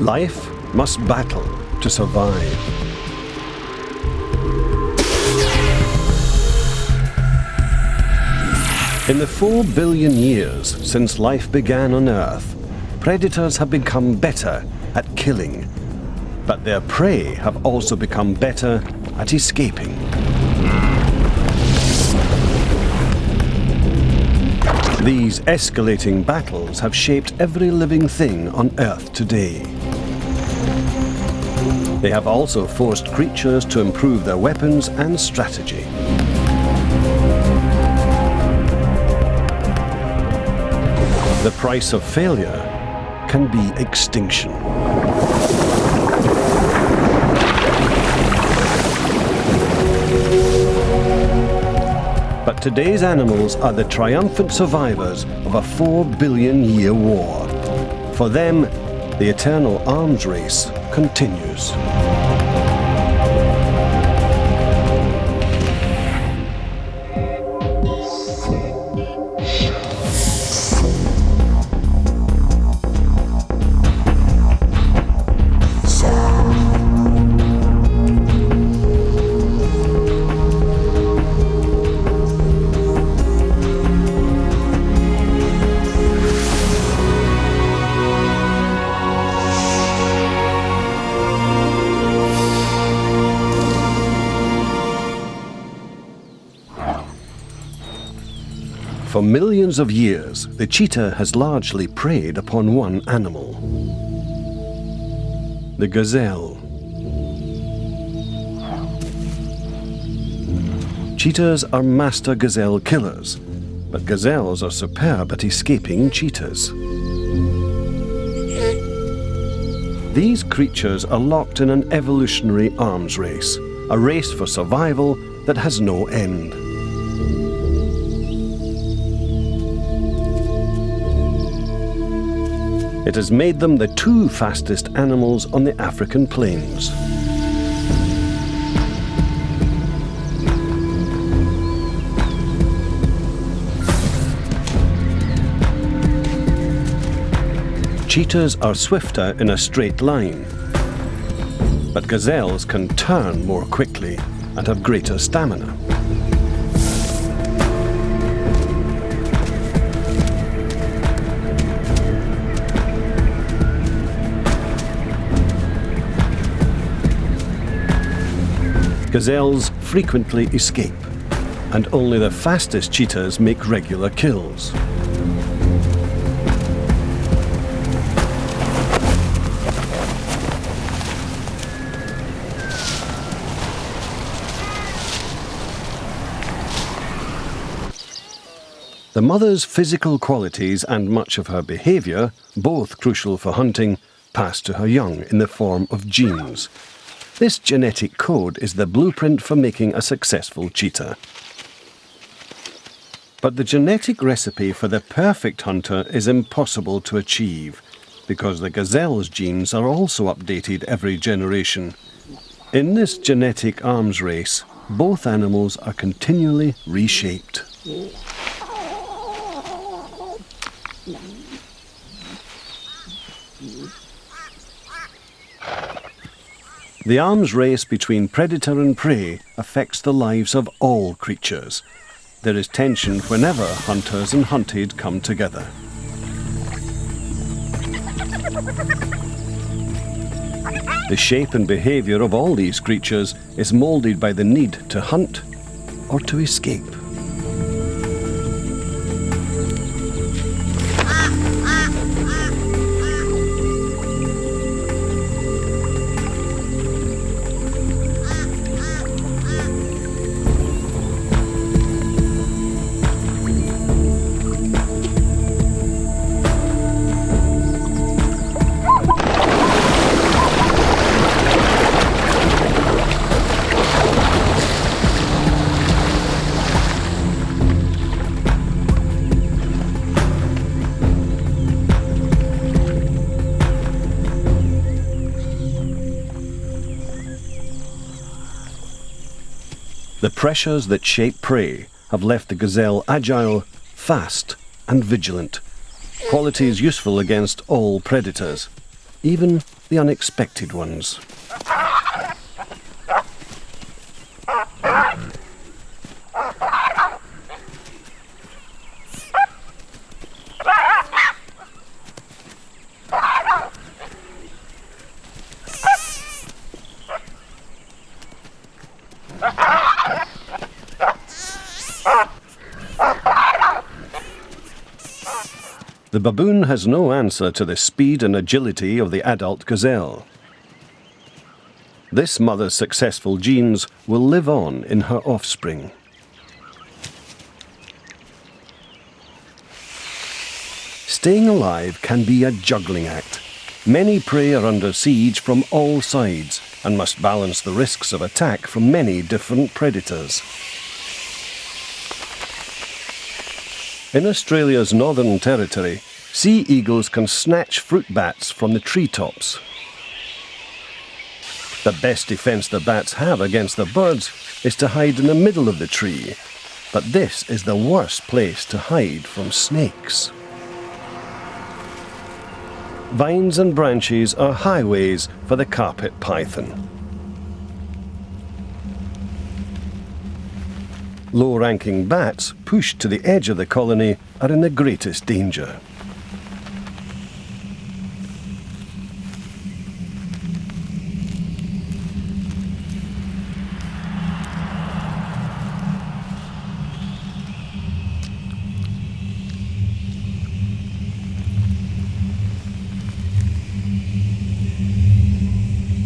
Life must battle to survive. In the 4 billion years since life began on Earth, predators have become better at killing, but their prey have also become better at escaping. These escalating battles have shaped every living thing on Earth today. They have also forced creatures to improve their weapons and strategy. The price of failure can be extinction. But today's animals are the triumphant survivors of a 4 billion year war. For them, the eternal arms race continues. For millions of years, the cheetah has largely preyed upon one animal: the gazelle. Cheetahs are master gazelle killers, but gazelles are superb at escaping cheetahs. These creatures are locked in an evolutionary arms race, a race for survival that has no end. It has made them the 2 fastest animals on the African plains. Cheetahs are swifter in a straight line, but gazelles can turn more quickly and have greater stamina. Gazelles frequently escape, and only the fastest cheetahs make regular kills. The mother's physical qualities and much of her behavior, both crucial for hunting, pass to her young in the form of genes. This genetic code is the blueprint for making a successful cheetah. But the genetic recipe for the perfect hunter is impossible to achieve, because the gazelle's genes are also updated every generation. In this genetic arms race, both animals are continually reshaped. The arms race between predator and prey affects the lives of all creatures. There is tension whenever hunters and hunted come together. The shape and behavior of all these creatures is molded by the need to hunt or to escape. The pressures that shape prey have left the gazelle agile, fast and vigilant, qualities useful against all predators, even the unexpected ones. The baboon has no answer to the speed and agility of the adult gazelle. This mother's successful genes will live on in her offspring. Staying alive can be a juggling act. Many prey are under siege from all sides and must balance the risks of attack from many different predators. In Australia's Northern Territory, sea eagles can snatch fruit bats from the treetops. The best defence the bats have against the birds is to hide in the middle of the tree, but this is the worst place to hide from snakes. Vines and branches are highways for the carpet python. Low-ranking bats pushed to the edge of the colony are in the greatest danger.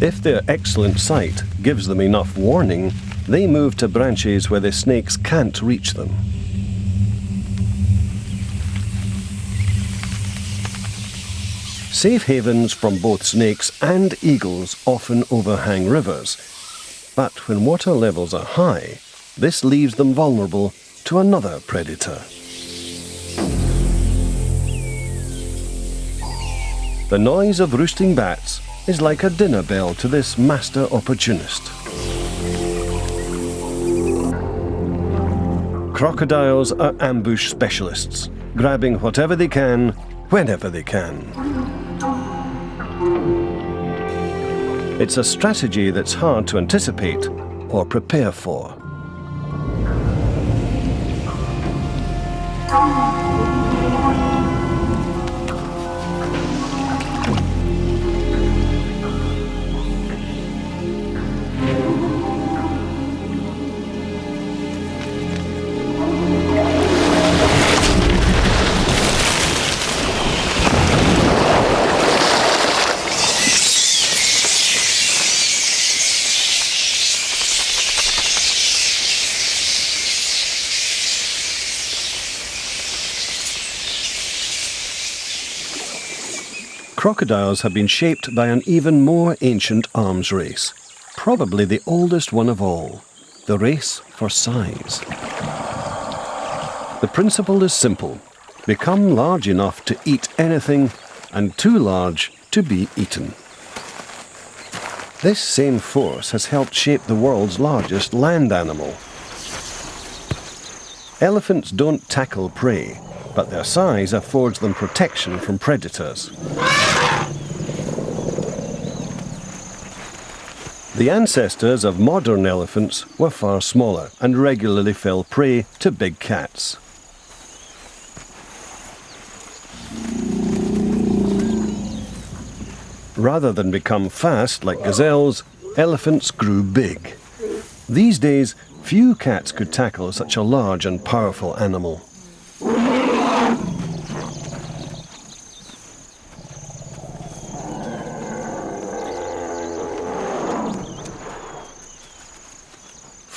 If their excellent sight gives them enough warning, they move to branches where the snakes can't reach them. Safe havens from both snakes and eagles often overhang rivers, but when water levels are high, this leaves them vulnerable to another predator. The noise of roosting bats is like a dinner bell to this master opportunist. Crocodiles are ambush specialists, grabbing whatever they can, whenever they can. It's a strategy that's hard to anticipate or prepare for. Crocodiles have been shaped by an even more ancient arms race, probably the oldest one of all, the race for size. The principle is simple: become large enough to eat anything and too large to be eaten. This same force has helped shape the world's largest land animal. Elephants don't tackle prey, but their size affords them protection from predators. The ancestors of modern elephants were far smaller and regularly fell prey to big cats. Rather than become fast like gazelles, elephants grew big. These days, few cats could tackle such a large and powerful animal.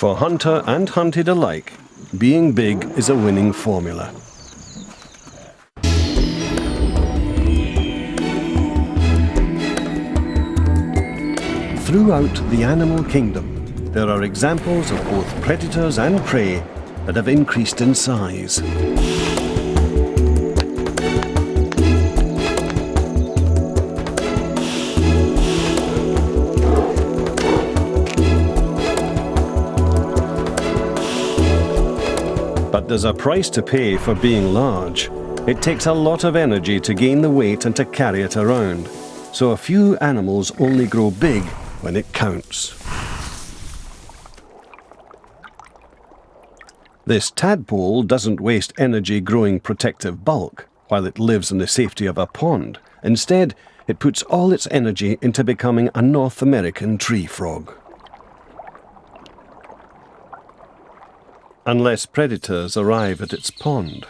For hunter and hunted alike, being big is a winning formula. Throughout the animal kingdom, there are examples of both predators and prey that have increased in size. But there's a price to pay for being large. It takes a lot of energy to gain the weight and to carry it around. so a few animals only grow big when it counts. This tadpole doesn't waste energy growing protective bulk while it lives in the safety of a pond. Instead, it puts all its energy into becoming a North American tree frog. Unless predators arrive at its pond.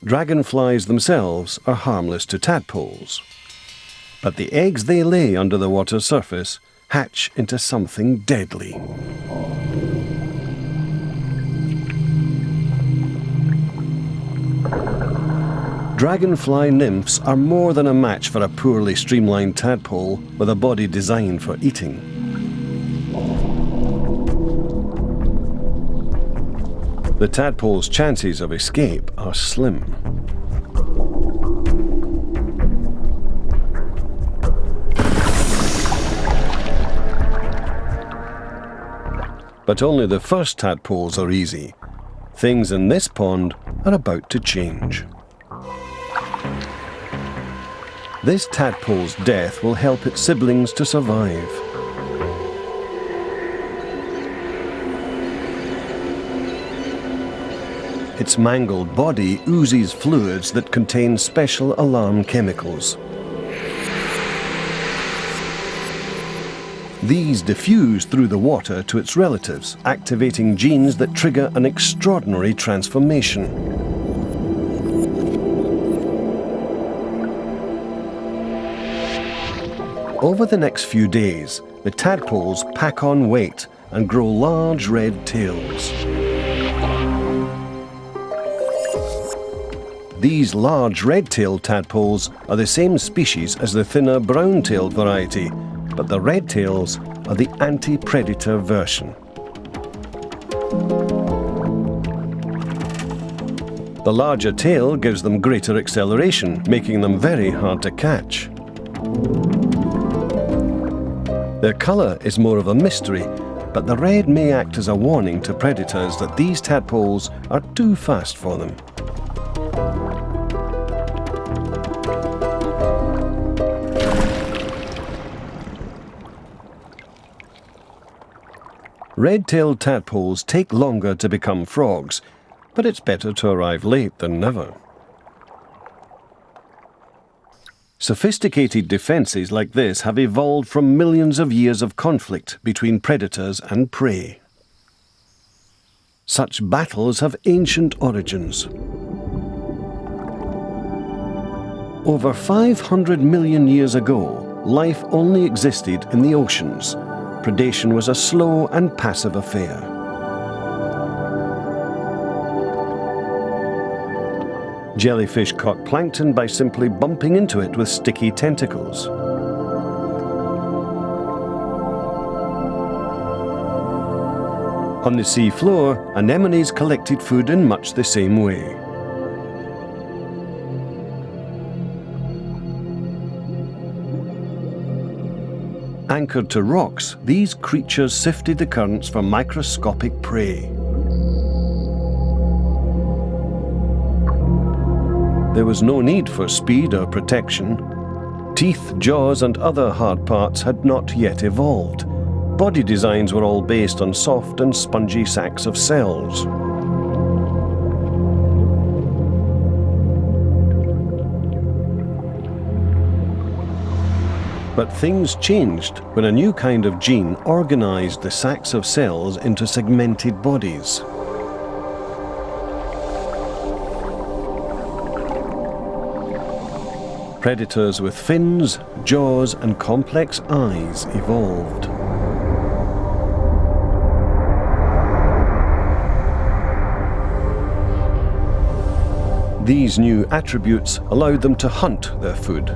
Dragonflies themselves are harmless to tadpoles, but the eggs they lay under the water's surface hatch into something deadly. Dragonfly nymphs are more than a match for a poorly streamlined tadpole with a body designed for eating. The tadpole's chances of escape are slim. But only the first tadpoles are easy. Things in this pond are about to change. This tadpole's death will help its siblings to survive. Its mangled body oozes fluids that contain special alarm chemicals. These diffuse through the water to its relatives, activating genes that trigger an extraordinary transformation. Over the next few days, the tadpoles pack on weight and grow large red tails. These large red-tailed tadpoles are the same species as the thinner brown-tailed variety, but the red tails are the anti-predator version. The larger tail gives them greater acceleration, making them very hard to catch. Their colour is more of a mystery, but the red may act as a warning to predators that these tadpoles are too fast for them. Red-tailed tadpoles take longer to become frogs, but it's better to arrive late than never. Sophisticated defences like this have evolved from millions of years of conflict between predators and prey. Such battles have ancient origins. Over 500 million years ago, life only existed in the oceans. Predation was a slow and passive affair. Jellyfish caught plankton by simply bumping into it with sticky tentacles. On the sea floor, anemones collected food in much the same way. Anchored to rocks, these creatures sifted the currents for microscopic prey. There was no need for speed or protection. Teeth, jaws, and other hard parts had not yet evolved. Body designs were all based on soft and spongy sacs of cells. But things changed when a new kind of gene organized the sacs of cells into segmented bodies. Predators with fins, jaws, and complex eyes evolved. These new attributes allowed them to hunt their food.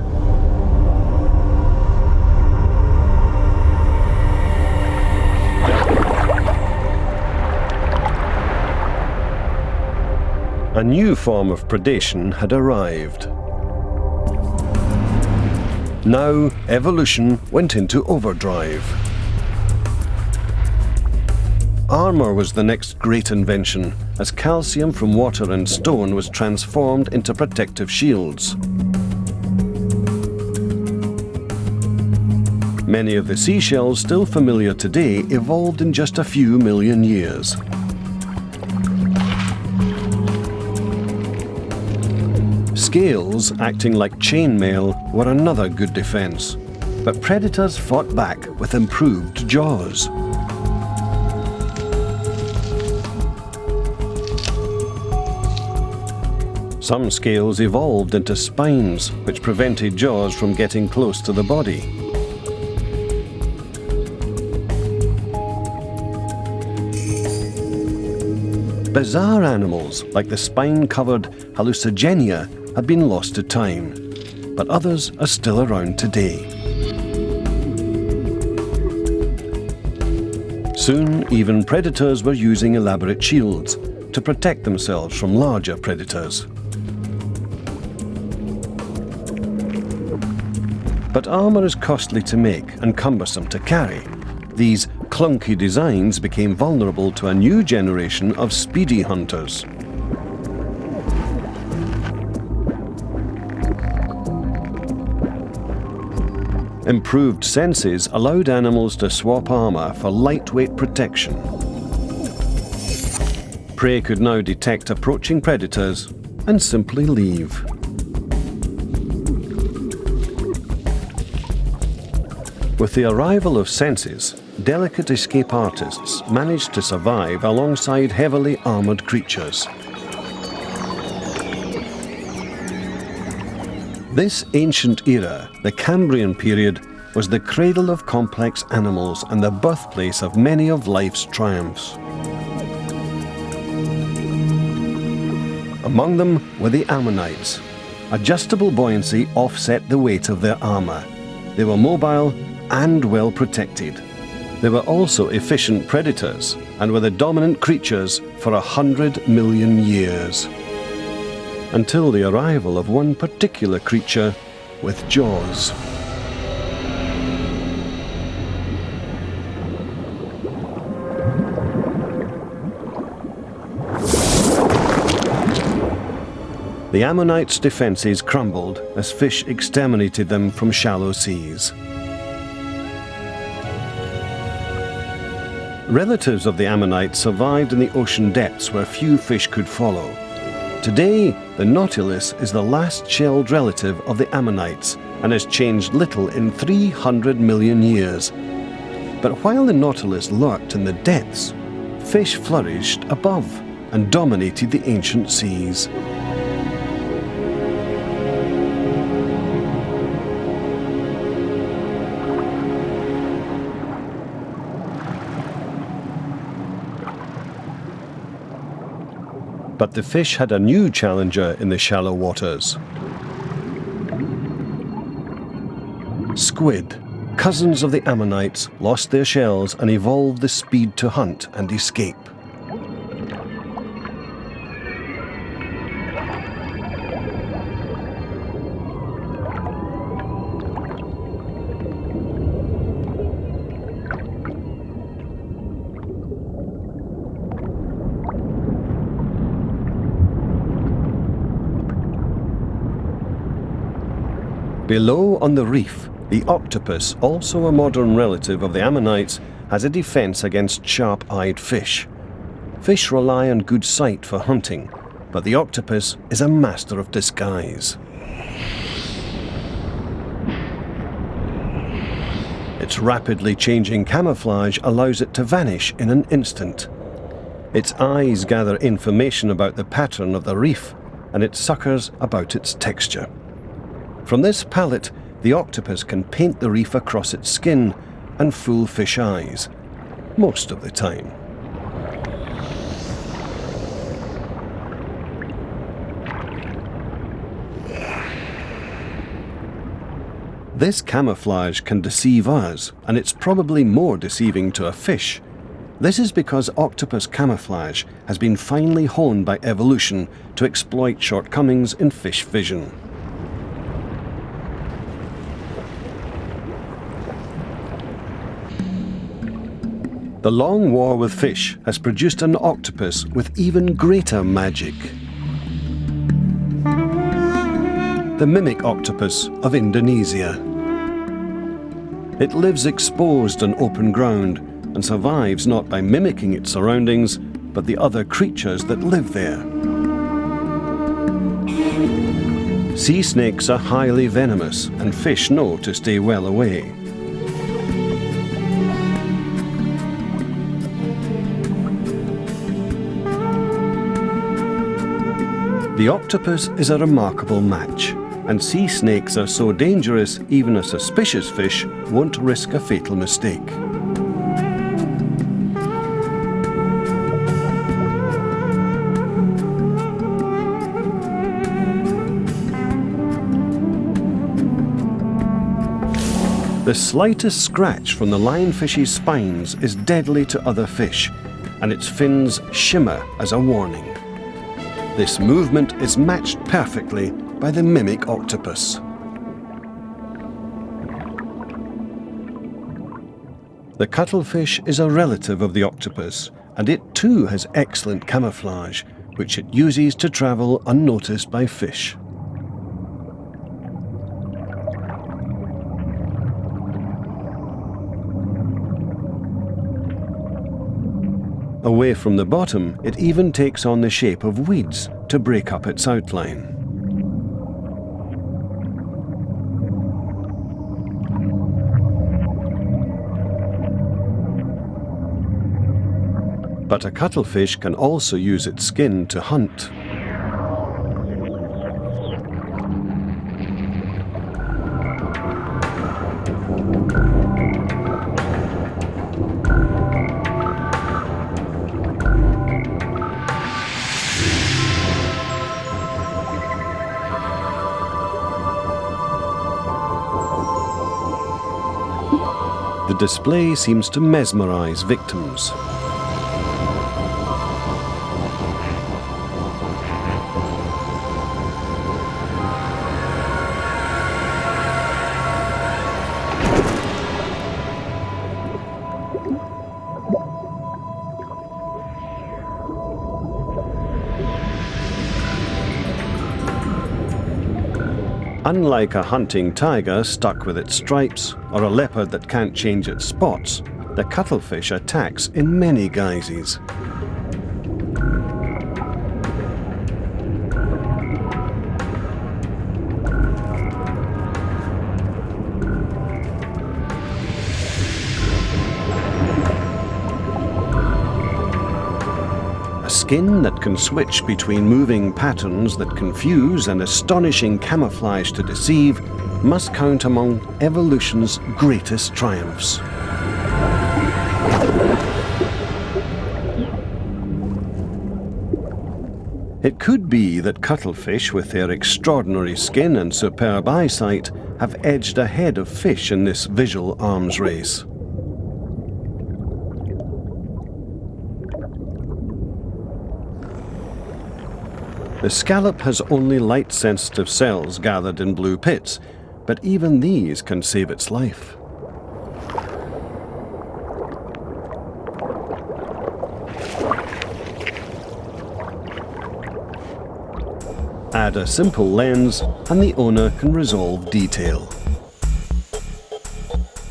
A new form of predation had arrived. Now, evolution went into overdrive. Armour was the next great invention, as calcium from water and stone was transformed into protective shields. Many of the seashells still familiar today evolved in just a few million years. Scales, acting like chainmail, were another good defence, but predators fought back with improved jaws. Some scales evolved into spines, which prevented jaws from getting close to the body. Bizarre animals, like the spine-covered hallucigenia, have been lost to time, but others are still around today. Soon, even predators were using elaborate shields to protect themselves from larger predators. But armour is costly to make and cumbersome to carry. These clunky designs became vulnerable to a new generation of speedy hunters. Improved senses allowed animals to swap armour for lightweight protection. Prey could now detect approaching predators and simply leave. With the arrival of senses, delicate escape artists managed to survive alongside heavily armoured creatures. This ancient era, the Cambrian period, was the cradle of complex animals and the birthplace of many of life's triumphs. Among them were the ammonites. Adjustable buoyancy offset the weight of their armour. They were mobile and well protected. They were also efficient predators and were the dominant creatures for 100 million years. Until the arrival of one particular creature with jaws. The ammonites' defences crumbled as fish exterminated them from shallow seas. Relatives of the ammonites survived in the ocean depths where few fish could follow. Today, the nautilus is the last shelled relative of the ammonites and has changed little in 300 million years. But while the nautilus lurked in the depths, fish flourished above and dominated the ancient seas. But the fish had a new challenger in the shallow waters. Squid, cousins of the ammonites, lost their shells and evolved the speed to hunt and escape. Below on the reef, the octopus, also a modern relative of the ammonites, has a defense against sharp-eyed fish. Fish rely on good sight for hunting, but the octopus is a master of disguise. Its rapidly changing camouflage allows it to vanish in an instant. Its eyes gather information about the pattern of the reef, and its suckers about its texture. From this palette, the octopus can paint the reef across its skin and fool fish eyes, most of the time. This camouflage can deceive us, and it's probably more deceiving to a fish. This is because octopus camouflage has been finely honed by evolution to exploit shortcomings in fish vision. The long war with fish has produced an octopus with even greater magic. The mimic octopus of Indonesia. It lives exposed on open ground and survives not by mimicking its surroundings, but the other creatures that live there. Sea snakes are highly venomous, and fish know to stay well away. The octopus is a remarkable match, and sea snakes are so dangerous even a suspicious fish won't risk a fatal mistake. The slightest scratch from the lionfish's spines is deadly to other fish, and its fins shimmer as a warning. This movement is matched perfectly by the mimic octopus. The cuttlefish is a relative of the octopus, and it too has excellent camouflage, which it uses to travel unnoticed by fish. Away from the bottom, it even takes on the shape of weeds to break up its outline. But a cuttlefish can also use its skin to hunt. The display seems to mesmerize victims. Unlike a hunting tiger stuck with its stripes, or a leopard that can't change its spots, the cuttlefish attacks in many guises. Skin that can switch between moving patterns that confuse and astonishing camouflage to deceive must count among evolution's greatest triumphs. It could be that cuttlefish, with their extraordinary skin and superb eyesight, have edged ahead of fish in this visual arms race. The scallop has only light-sensitive cells gathered in blue pits, but even these can save its life. Add a simple lens and the owner can resolve detail.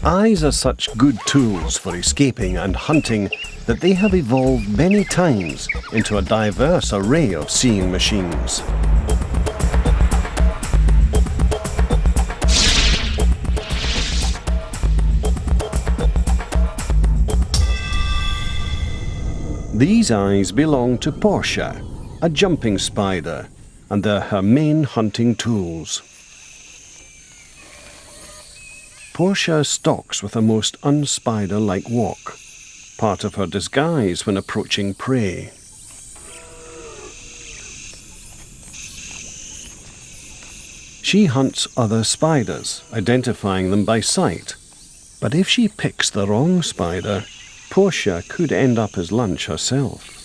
Eyes are such good tools for escaping and hunting that they have evolved many times into a diverse array of seeing machines. These eyes belong to Portia, a jumping spider, and they're her main hunting tools. Portia stalks with a most unspider-like walk, part of her disguise when approaching prey. She hunts other spiders, identifying them by sight. But if she picks the wrong spider, Portia could end up as lunch herself.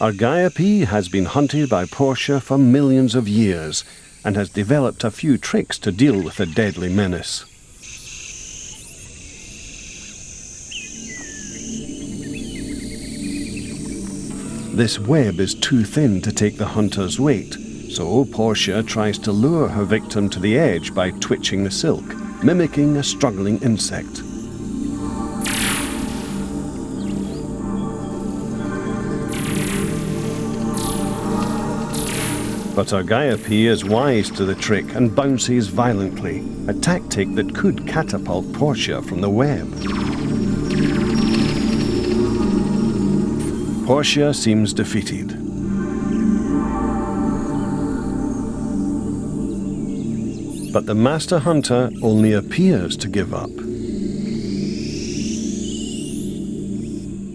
Argiope has been hunted by Portia for millions of years and has developed a few tricks to deal with the deadly menace. This web is too thin to take the hunter's weight, so Portia tries to lure her victim to the edge by twitching the silk, mimicking a struggling insect. But Argiope is wise to the trick and bounces violently, a tactic that could catapult Portia from the web. Portia seems defeated. But the master hunter only appears to give up.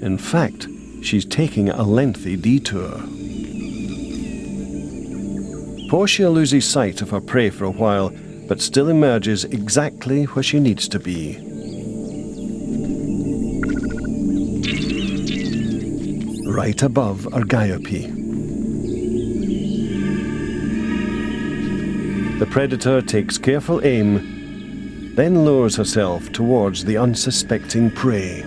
In fact, she's taking a lengthy detour. Portia loses sight of her prey for a while, but still emerges exactly where she needs to be. Right above Argiope. The predator takes careful aim, then lowers herself towards the unsuspecting prey.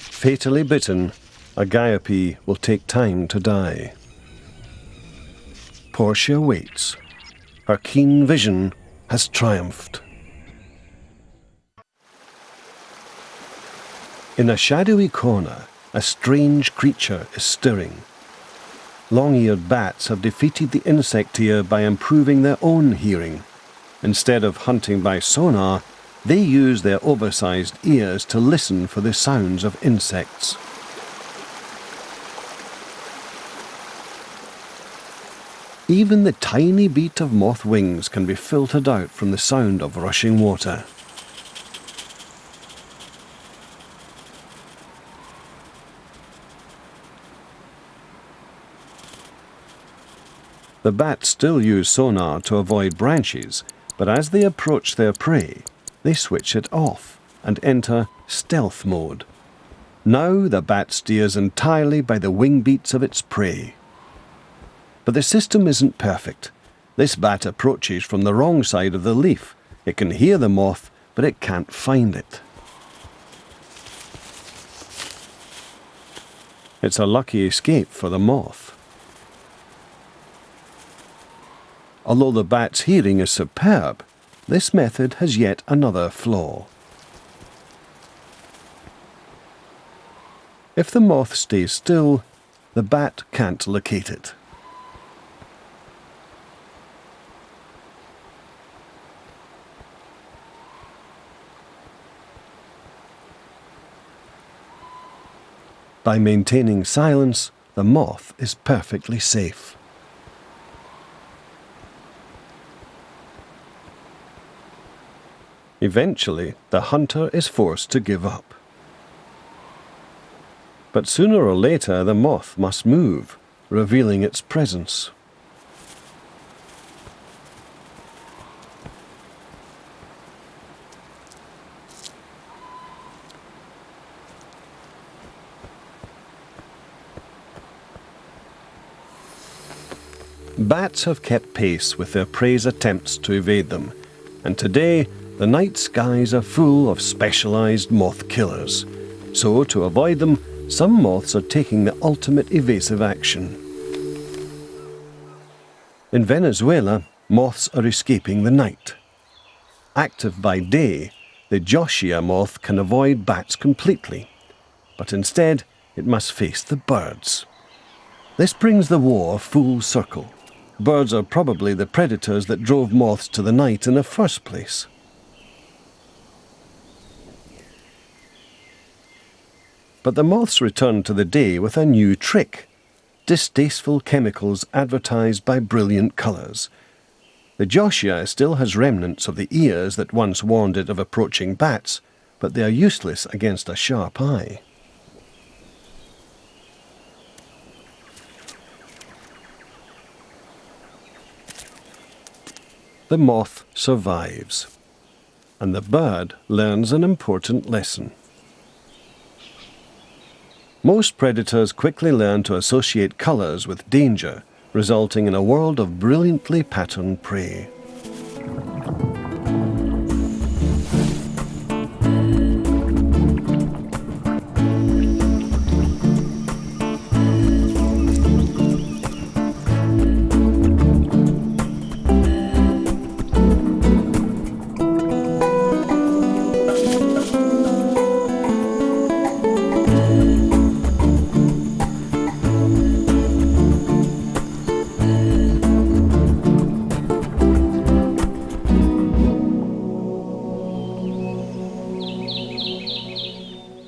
Fatally bitten, Argiope will take time to die. Portia waits. Her keen vision has triumphed. In a shadowy corner, a strange creature is stirring. Long-eared bats have defeated the insect here by improving their own hearing. Instead of hunting by sonar, they use their oversized ears to listen for the sounds of insects. Even the tiny beat of moth wings can be filtered out from the sound of rushing water. The bats still use sonar to avoid branches, but as they approach their prey, they switch it off and enter stealth mode. Now the bat steers entirely by the wing beats of its prey. But the system isn't perfect. This bat approaches from the wrong side of the leaf. It can hear the moth, but it can't find it. It's a lucky escape for the moth. Although the bat's hearing is superb, this method has yet another flaw. If the moth stays still, the bat can't locate it. By maintaining silence, the moth is perfectly safe. Eventually, the hunter is forced to give up. But sooner or later, the moth must move, revealing its presence. Bats have kept pace with their prey's attempts to evade them, and today the night skies are full of specialized moth killers. So, to avoid them, some moths are taking the ultimate evasive action. In Venezuela, moths are escaping the night. Active by day, the Joshia moth can avoid bats completely, but instead it must face the birds. This brings the war full circle. Birds are probably the predators that drove moths to the night in the first place. But the moths return to the day with a new trick: distasteful chemicals advertised by brilliant colours. The Joshia still has remnants of the ears that once warned it of approaching bats, but they are useless against a sharp eye. the moth survives, and the bird learns an important lesson. Most predators quickly learn to associate colours with danger, resulting in a world of brilliantly patterned prey.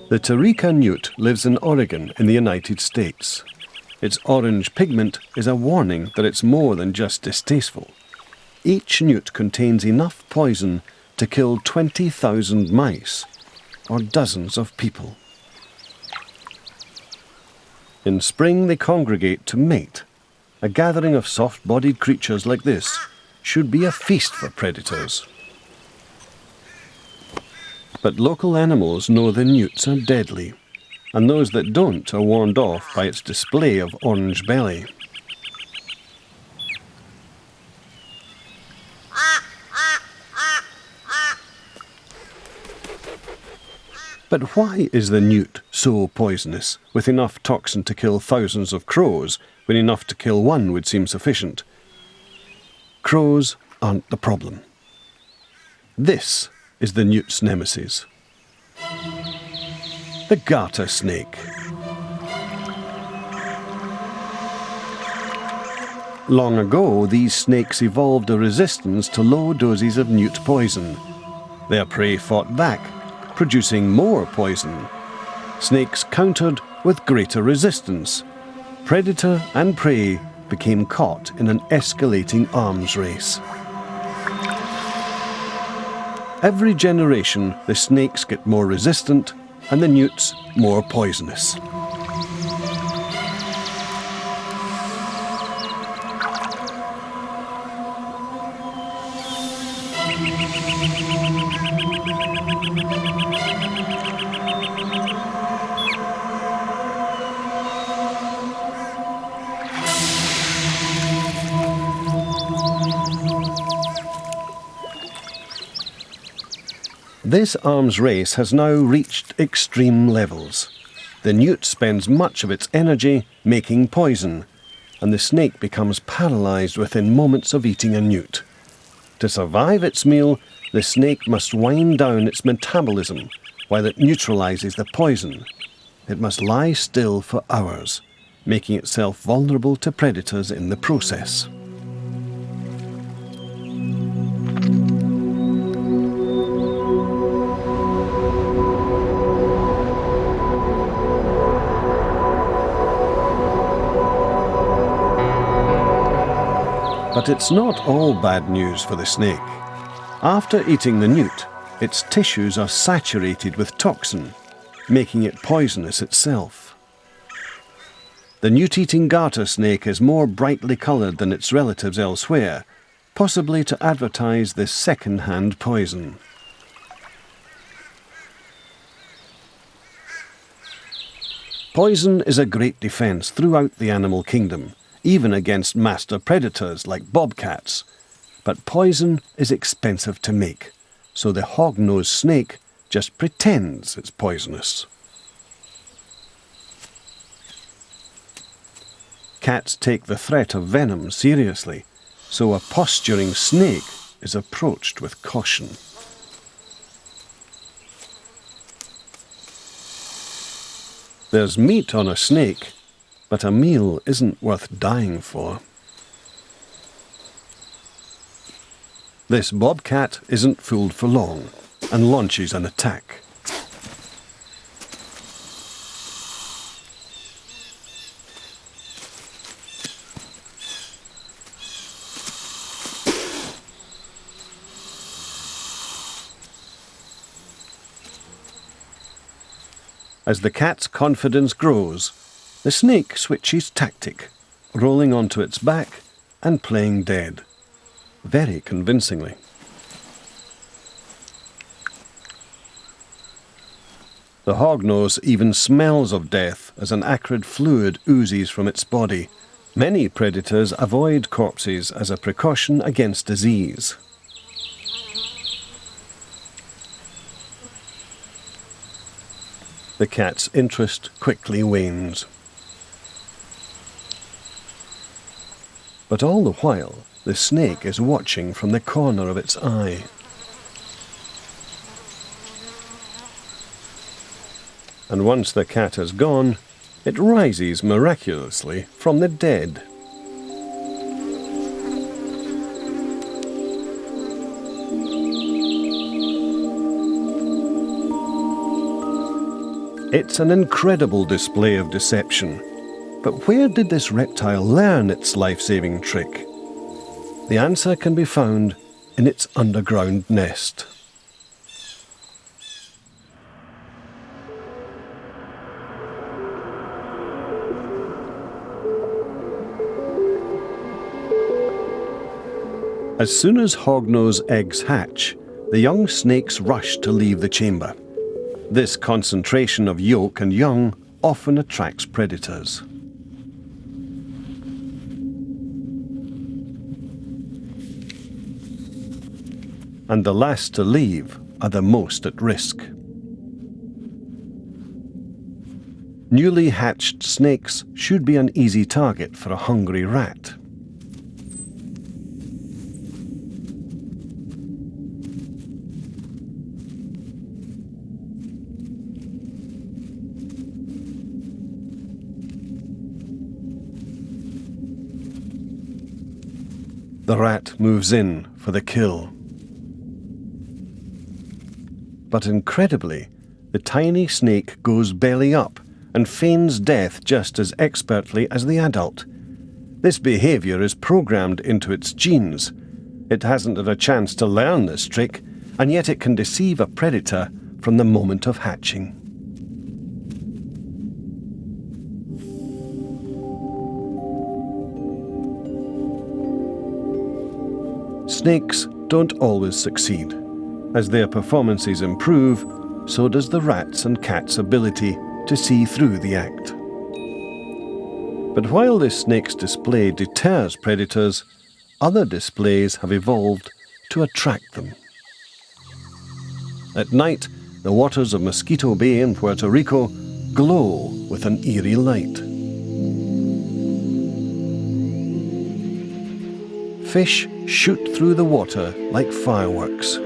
The Tarika newt lives in Oregon in the United States. Its orange pigment is a warning that it's more than just distasteful. Each newt contains enough poison to kill 20,000 mice, or dozens of people. In spring they congregate to mate. A gathering of soft-bodied creatures like this should be a feast for predators. But local animals know the newts are deadly, and those that don't are warned off by its display of orange belly. But why is the newt so poisonous, with enough toxin to kill thousands of crows, when enough to kill one would seem sufficient? Crows aren't the problem. This is the newt's nemesis. The garter snake. Long ago, these snakes evolved a resistance to low doses of newt poison. Their prey fought back, producing more poison. Snakes countered with greater resistance. Predator and prey became caught in an escalating arms race. Every generation, the snakes get more resistant and the newts more poisonous. This arms race has now reached extreme levels. The newt spends much of its energy making poison, and the snake becomes paralysed within moments of eating a newt. To survive its meal, the snake must wind down its metabolism while it neutralises the poison. It must lie still for hours, making itself vulnerable to predators in the process. But it's not all bad news for the snake. After eating the newt, its tissues are saturated with toxin, making it poisonous itself. The newt-eating garter snake is more brightly coloured than its relatives elsewhere, possibly to advertise this second-hand poison. Poison is a great defence throughout the animal kingdom, even against master predators like bobcats. But poison is expensive to make, so the hog-nosed snake just pretends it's poisonous. Cats take the threat of venom seriously, so a posturing snake is approached with caution. There's meat on a snake, but a meal isn't worth dying for. This bobcat isn't fooled for long and launches an attack. As the cat's confidence grows, the snake switches tactic, rolling onto its back and playing dead. very convincingly. The hognose even smells of death as an acrid fluid oozes from its body. Many predators avoid corpses as a precaution against disease. The cat's interest quickly wanes. But all the while, the snake is watching from the corner of its eye. And once the cat has gone, it rises miraculously from the dead. It's an incredible display of deception. But where did this reptile learn its life-saving trick? The answer can be found in its underground nest. As soon as hognose eggs hatch, the young snakes rush to leave the chamber. This concentration of yolk and young often attracts predators. And the last to leave are the most at risk. Newly hatched snakes should be an easy target for a hungry rat. The rat moves in for the kill. But incredibly, the tiny snake goes belly up and feigns death just as expertly as the adult. This behaviour is programmed into its genes. It hasn't had a chance to learn this trick, and yet it can deceive a predator from the moment of hatching. Snakes don't always succeed. As their performances improve, so does the rat's and cat's ability to see through the act. But while this snake's display deters predators, other displays have evolved to attract them. At night, the waters of Mosquito Bay in Puerto Rico glow with an eerie light. Fish shoot through the water like fireworks.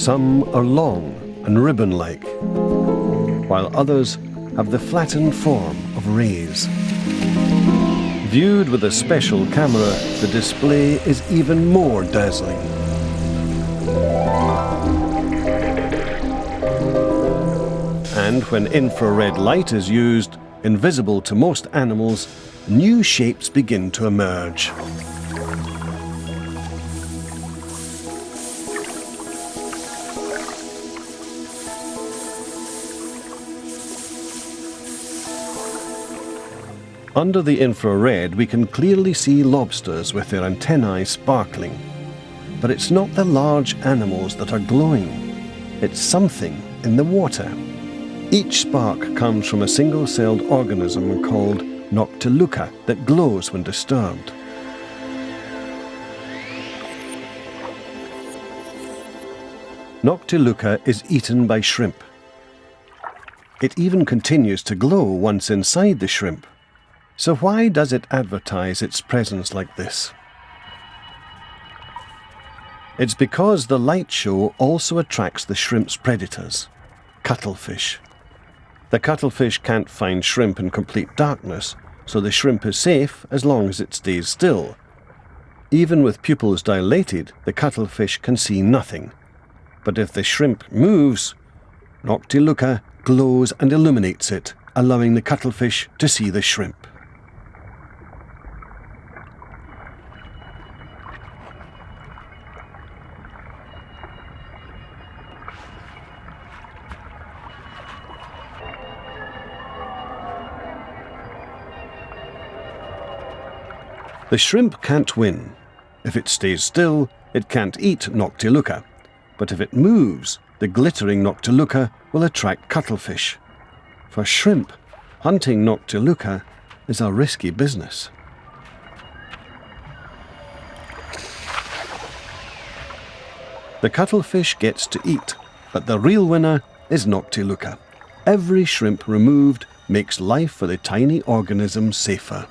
Some are long and ribbon-like, while others have the flattened form of rays. Viewed with a special camera, the display is even more dazzling. And when infrared light is used, invisible to most animals, new shapes begin to emerge. Under the infrared, we can clearly see lobsters with their antennae sparkling. But it's not the large animals that are glowing. It's something in the water. Each spark comes from a single-celled organism called Noctiluca that glows when disturbed. Noctiluca is eaten by shrimp. It even continues to glow once inside the shrimp. So why does it advertise its presence like this? It's because the light show also attracts the shrimp's predators, cuttlefish. The cuttlefish can't find shrimp in complete darkness, so the shrimp is safe as long as it stays still. Even with pupils dilated, the cuttlefish can see nothing. But if the shrimp moves, Noctiluca glows and illuminates it, allowing the cuttlefish to see the shrimp. The shrimp can't win. If it stays still, it can't eat Noctiluca. But if it moves, the glittering Noctiluca will attract cuttlefish. For shrimp, hunting Noctiluca is a risky business. The cuttlefish gets to eat, but the real winner is Noctiluca. Every shrimp removed makes life for the tiny organism safer.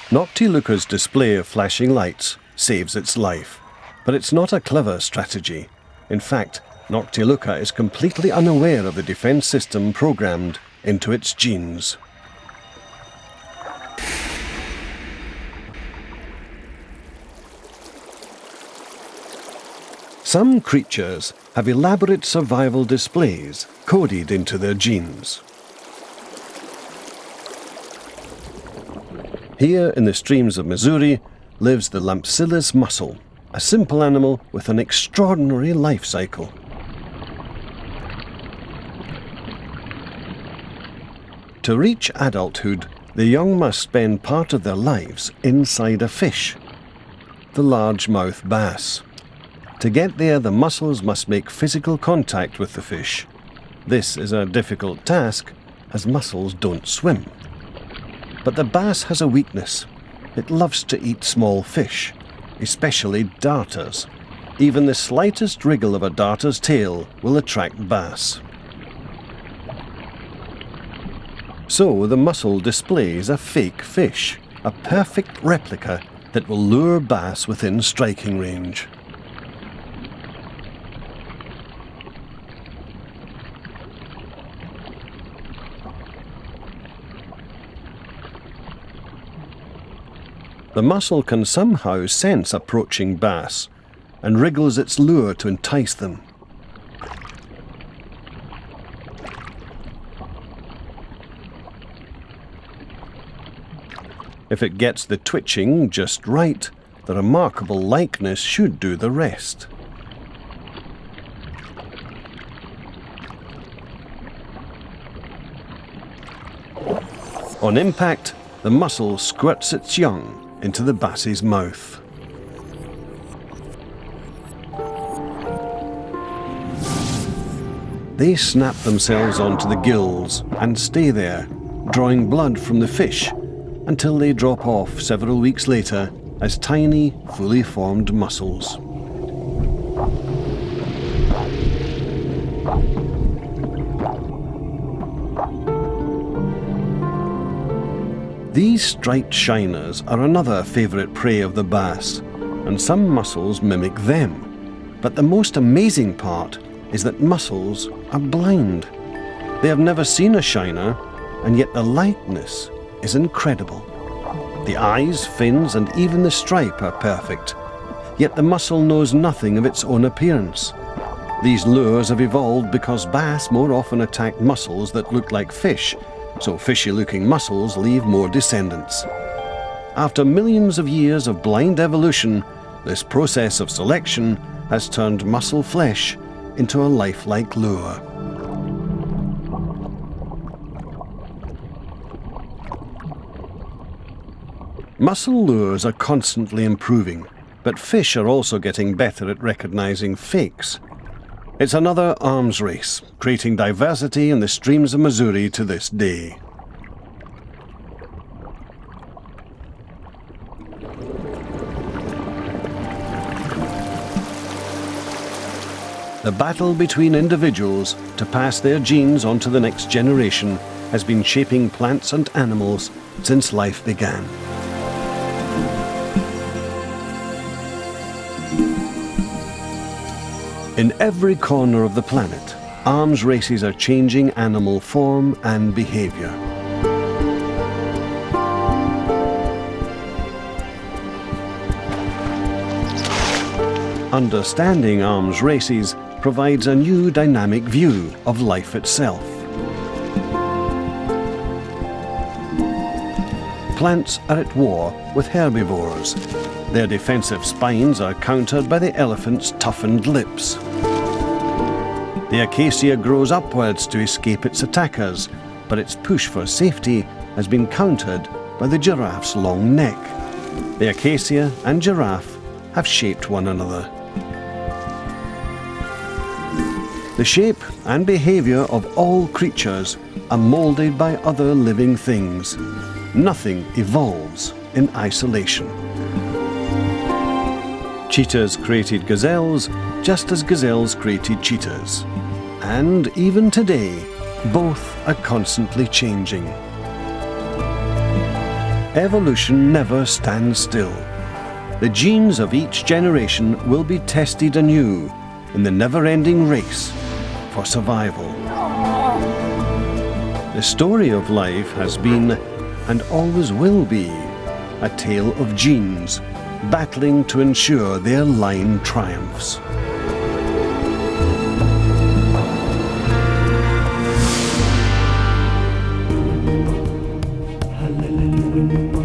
Noctiluca's display of flashing lights saves its life, but it's not a clever strategy. In fact, Noctiluca is completely unaware of the defense system programmed into its genes. Some creatures have elaborate survival displays coded into their genes. Here in the streams of Missouri lives the Lampsilus mussel, a simple animal with an extraordinary life cycle. To reach adulthood, the young must spend part of their lives inside a fish, the largemouth bass. To get there, the mussels must make physical contact with the fish. This is a difficult task, as mussels don't swim. But the bass has a weakness. It loves to eat small fish, especially darters. Even the slightest wriggle of a darter's tail will attract bass. So the mussel displays a fake fish, a perfect replica that will lure bass within striking range. The mussel can somehow sense approaching bass and wriggles its lure to entice them. If it gets the twitching just right, the remarkable likeness should do the rest. On impact, the mussel squirts its young into the bass's mouth. They snap themselves onto the gills and stay there, drawing blood from the fish until they drop off several weeks later as tiny, fully formed mussels. These striped shiners are another favourite prey of the bass, and some mussels mimic them. But the most amazing part is that mussels are blind. They have never seen a shiner, and yet the likeness is incredible. The eyes, fins, and even the stripe are perfect, yet the mussel knows nothing of its own appearance. These lures have evolved because bass more often attack mussels that look like fish, so fishy-looking mussels leave more descendants. After millions of years of blind evolution, this process of selection has turned mussel flesh into a lifelike lure. Mussel lures are constantly improving, but fish are also getting better at recognizing fakes. It's another arms race, creating diversity in the streams of Missouri to this day. The battle between individuals to pass their genes on to the next generation has been shaping plants and animals since life began. In every corner of the planet, arms races are changing animal form and behavior. Understanding arms races provides a new dynamic view of life itself. Plants are at war with herbivores. Their defensive spines are countered by the elephant's toughened lips. The acacia grows upwards to escape its attackers, but its push for safety has been countered by the giraffe's long neck. The acacia and giraffe have shaped one another. The shape and behaviour of all creatures are moulded by other living things. Nothing evolves in isolation. Cheetahs created gazelles just as gazelles created cheetahs. And even today, both are constantly changing. Evolution never stands still. The genes of each generation will be tested anew in the never-ending race for survival. The story of life has been, and always will be, a tale of genes battling to ensure their line triumphs. Hallelujah.